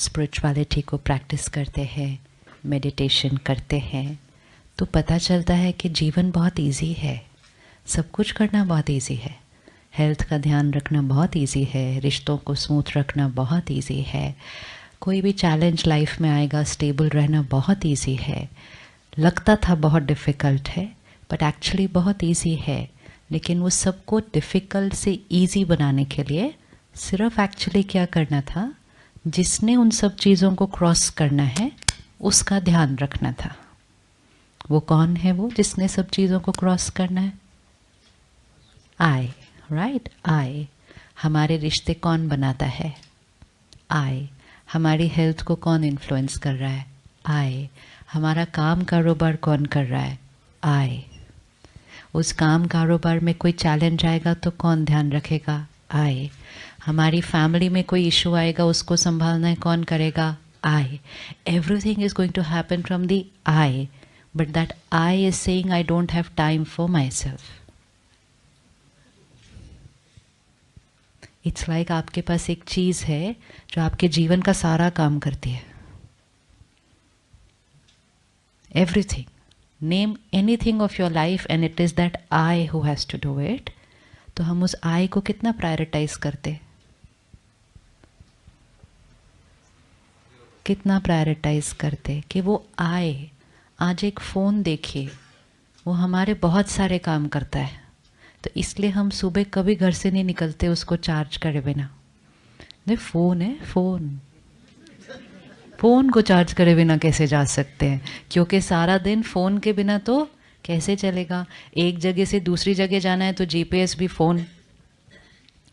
Spirituality को practice करते हैं, मेडिटेशन करते हैं, तो पता चलता है कि जीवन बहुत इजी है, सब कुछ करना बहुत इजी है। हेल्थ का ध्यान रखना बहुत इजी है, रिश्तों को स्मूथ रखना बहुत इजी है, कोई भी चैलेंज लाइफ में आएगा स्टेबल रहना बहुत इजी है। लगता था बहुत डिफ़िकल्ट है, बट एक्चुअली बहुत इजी है। लेकिन वो सबको डिफ़िकल्ट से इजी बनाने के लिए सिर्फ एक्चुअली क्या करना था, जिसने उन सब चीज़ों को क्रॉस करना है उसका ध्यान रखना था। वो कौन है वो जिसने सब चीज़ों को क्रॉस करना है? आई, राइट, आई। हमारे रिश्ते कौन बनाता है? आई। हमारी हेल्थ को कौन इन्फ्लुएंस कर रहा है? आई। हमारा काम कारोबार कौन कर रहा है? आई। उस काम कारोबार में कोई चैलेंज आएगा तो कौन ध्यान रखेगा? आई। हमारी फैमिली में कोई इशू आएगा उसको संभालना कौन करेगा? I. Everything is going to happen from the I, but that I is saying I don't have time for myself. It's like आपके पास एक चीज़ है जो आपके जीवन का सारा काम करती है। Everything, name anything of your life and it is that I who has to do it. तो हम उस आई को कितना प्रायोरिटाइज करते, कितना प्रायोरिटाइज करते कि वो आए। आज एक फ़ोन देखिए, वो हमारे बहुत सारे काम करता है, तो इसलिए हम सुबह कभी घर से नहीं निकलते उसको चार्ज करे बिना। नहीं, फ़ोन है, फ़ोन को चार्ज करे बिना कैसे जा सकते हैं? क्योंकि सारा दिन फ़ोन के बिना तो कैसे चलेगा? एक जगह से दूसरी जगह जाना है तो जीपीएस भी फ़ोन,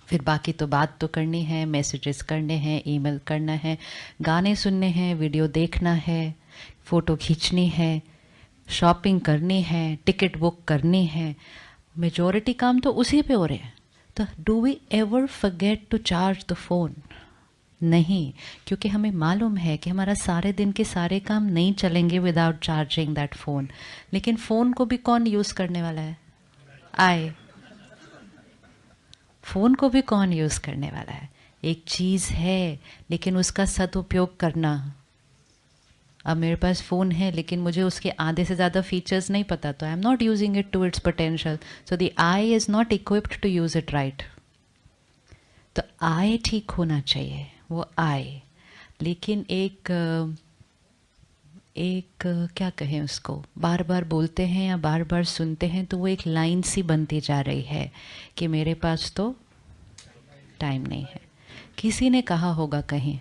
फिर बाकी तो बात तो करनी है, मैसेजेस करने हैं, ईमेल करना है, गाने सुनने हैं, वीडियो देखना है, फ़ोटो खींचनी है, शॉपिंग करनी है, टिकट बुक करनी है। मेजॉरिटी काम तो उसी पे हो रहे हैं। तो do we ever forget to charge the phone? नहीं, क्योंकि हमें मालूम है कि हमारा सारे दिन के सारे काम नहीं चलेंगे विदाउट चार्जिंग दैट फ़ोन। लेकिन फ़ोन को भी कौन यूज़ करने वाला है? आई। फ़ोन को भी कौन यूज़ करने वाला है? एक चीज़ है, लेकिन उसका सदुपयोग करना। अब मेरे पास फ़ोन है लेकिन मुझे उसके आधे से ज़्यादा फीचर्स नहीं पता, तो I am not using it to its potential, so the I is not equipped to use it right. तो आई ठीक होना चाहिए, वो आई। लेकिन एक क्या कहें उसको, बार बार बोलते हैं या बार बार सुनते हैं तो वो एक लाइन सी बनती जा रही है कि मेरे पास तो टाइम नहीं है। किसी ने कहा होगा कहीं,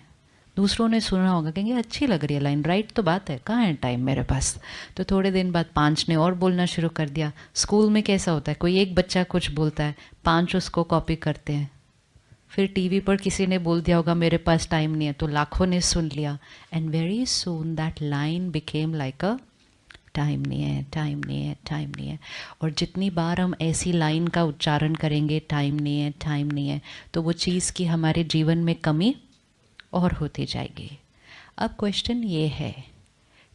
दूसरों ने सुना होगा, कहेंगे अच्छी लग रही है लाइन, राइट तो बात है, कहाँ है टाइम मेरे पास? तो थोड़े दिन बाद 5 ने और बोलना शुरू कर दिया। स्कूल में कैसा होता है, कोई एक बच्चा कुछ बोलता है, 5 उसको कॉपी करते हैं। फिर टीवी पर किसी ने बोल दिया होगा मेरे पास टाइम नहीं है, तो लाखों ने सुन लिया। And very soon that line became like a time नहीं है, टाइम नहीं है, टाइम नहीं है। और जितनी बार हम ऐसी लाइन का उच्चारण करेंगे, टाइम नहीं है, टाइम नहीं है, तो वो चीज़ की हमारे जीवन में कमी और होती जाएगी। अब क्वेश्चन ये है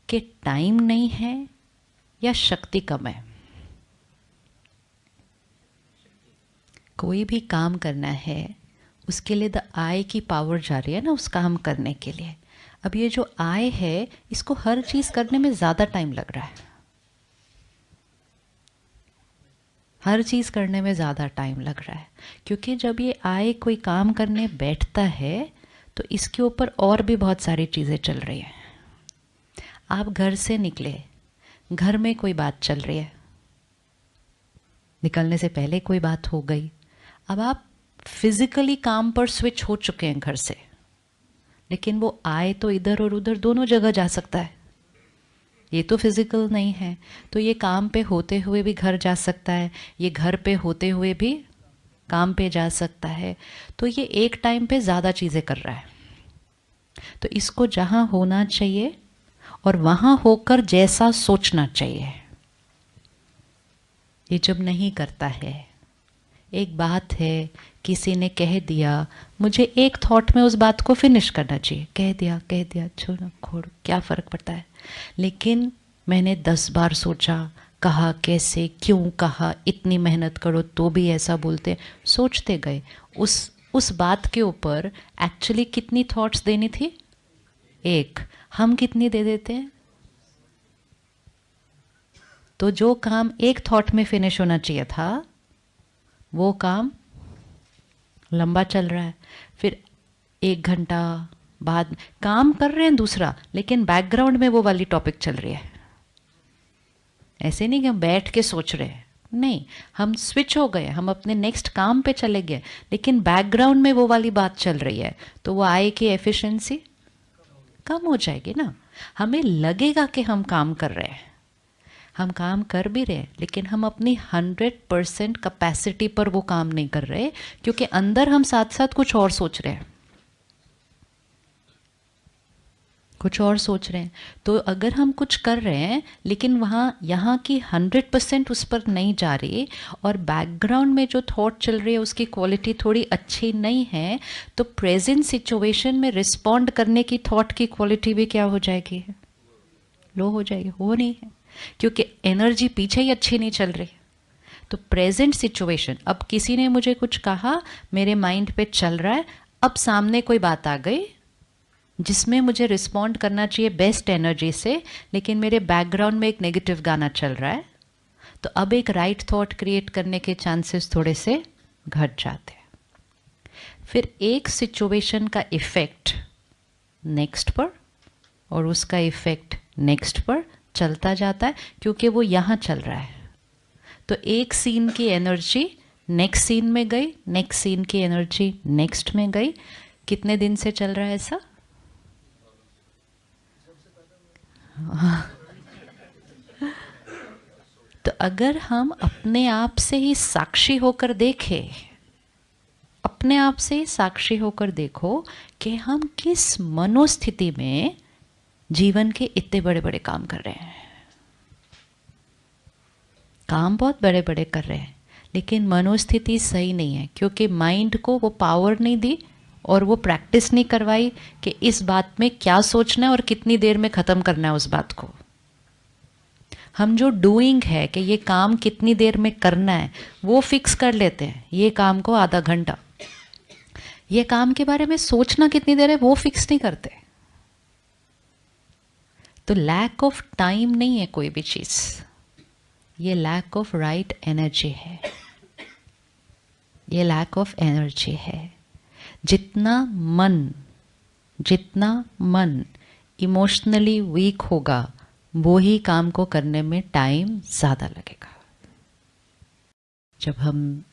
कि टाइम नहीं है या शक्ति कम है? कोई भी काम करना है उसके लिए द आई की पावर जा रही है ना उस काम करने के लिए। अब ये जो आई है इसको हर चीज़ करने में ज़्यादा टाइम लग रहा है, हर चीज़ करने में ज़्यादा टाइम लग रहा है, क्योंकि जब ये आई कोई काम करने बैठता है तो इसके ऊपर और भी बहुत सारी चीज़ें चल रही हैं। आप घर से निकले, घर में कोई बात चल रही है, निकलने से पहले कोई बात हो गई, अब आप फिजिकली काम पर स्विच हो चुके हैं घर से, लेकिन वो आए तो इधर और उधर दोनों जगह जा सकता है, ये तो फिजिकल नहीं है। तो ये काम पे होते हुए भी घर जा सकता है, ये घर पे होते हुए भी काम पे जा सकता है। तो ये एक टाइम पे ज़्यादा चीज़ें कर रहा है। तो इसको जहाँ होना चाहिए और वहाँ होकर जैसा सोचना चाहिए, ये जब नहीं करता है। एक बात है, किसी ने कह दिया, मुझे एक थॉट में उस बात को फिनिश करना चाहिए, कह दिया छोड़ो खोड़ क्या फ़र्क पड़ता है। लेकिन मैंने 10 बार सोचा, कहा कैसे, क्यों कहा, इतनी मेहनत करो तो भी ऐसा बोलते, सोचते गए। उस बात के ऊपर एक्चुअली कितनी थॉट्स देनी थी? एक, हम कितनी दे देते हैं? तो जो काम एक थॉट में फिनिश होना चाहिए था वो काम लंबा चल रहा है। फिर 1 घंटा बाद काम कर रहे हैं दूसरा, लेकिन बैकग्राउंड में वो वाली टॉपिक चल रही है। ऐसे नहीं कि हम बैठ के सोच रहे हैं, नहीं, हम स्विच हो गए, हम अपने नेक्स्ट काम पे चले गए, लेकिन बैकग्राउंड में वो वाली बात चल रही है, तो वो आय की एफिशिएंसी कम हो जाएगी ना। हमें लगेगा कि हम काम कर रहे हैं, हम काम कर भी रहे हैं, लेकिन हम अपनी 100% कैपेसिटी पर वो काम नहीं कर रहे, क्योंकि अंदर हम साथ साथ कुछ और सोच रहे हैं, कुछ और सोच रहे हैं। तो अगर हम कुछ कर रहे हैं लेकिन वहाँ यहाँ की 100% उस पर नहीं जा रही, और बैकग्राउंड में जो थॉट चल रही है उसकी क्वालिटी थोड़ी अच्छी नहीं है, तो प्रेजेंट सिचुएशन में रिस्पॉन्ड करने की थॉट की क्वालिटी भी क्या हो जाएगी? लो हो जाएगी। हो नहीं है, क्योंकि एनर्जी पीछे ही अच्छी नहीं चल रही। तो प्रेजेंट सिचुएशन, अब किसी ने मुझे कुछ कहा, मेरे माइंड पे चल रहा है, अब सामने कोई बात आ गई जिसमें मुझे रिस्पॉन्ड करना चाहिए बेस्ट एनर्जी से, लेकिन मेरे बैकग्राउंड में एक नेगेटिव गाना चल रहा है, तो अब एक राइट थॉट क्रिएट करने के चांसेस थोड़े से घट जाते हैं। फिर एक सिचुएशन का इफेक्ट नेक्स्ट पर और उसका इफेक्ट नेक्स्ट पर चलता जाता है, क्योंकि वो यहाँ चल रहा है। तो एक सीन की एनर्जी नेक्स्ट सीन में गई, नेक्स्ट सीन की एनर्जी नेक्स्ट में गई। कितने दिन से चल रहा है ऐसा? तो अगर हम अपने आप से ही साक्षी होकर देखें, अपने आप से ही साक्षी होकर देखो कि हम किस मनोस्थिति में जीवन के इतने बड़े बड़े काम कर रहे हैं। काम बहुत बड़े बड़े कर रहे हैं, लेकिन मनोस्थिति सही नहीं है, क्योंकि माइंड को वो पावर नहीं दी और वो प्रैक्टिस नहीं करवाई कि इस बात में क्या सोचना है और कितनी देर में ख़त्म करना है उस बात को। हम जो डूइंग है कि ये काम कितनी देर में करना है वो फिक्स कर लेते हैं, ये काम को आधा घंटा, ये काम के बारे में सोचना कितनी देर है वो फिक्स नहीं करते। तो लैक ऑफ टाइम नहीं है कोई भी चीज़, ये लैक ऑफ राइट एनर्जी है, ये लैक ऑफ एनर्जी है। जितना मन इमोशनली वीक होगा वो ही काम को करने में टाइम ज़्यादा लगेगा। जब हम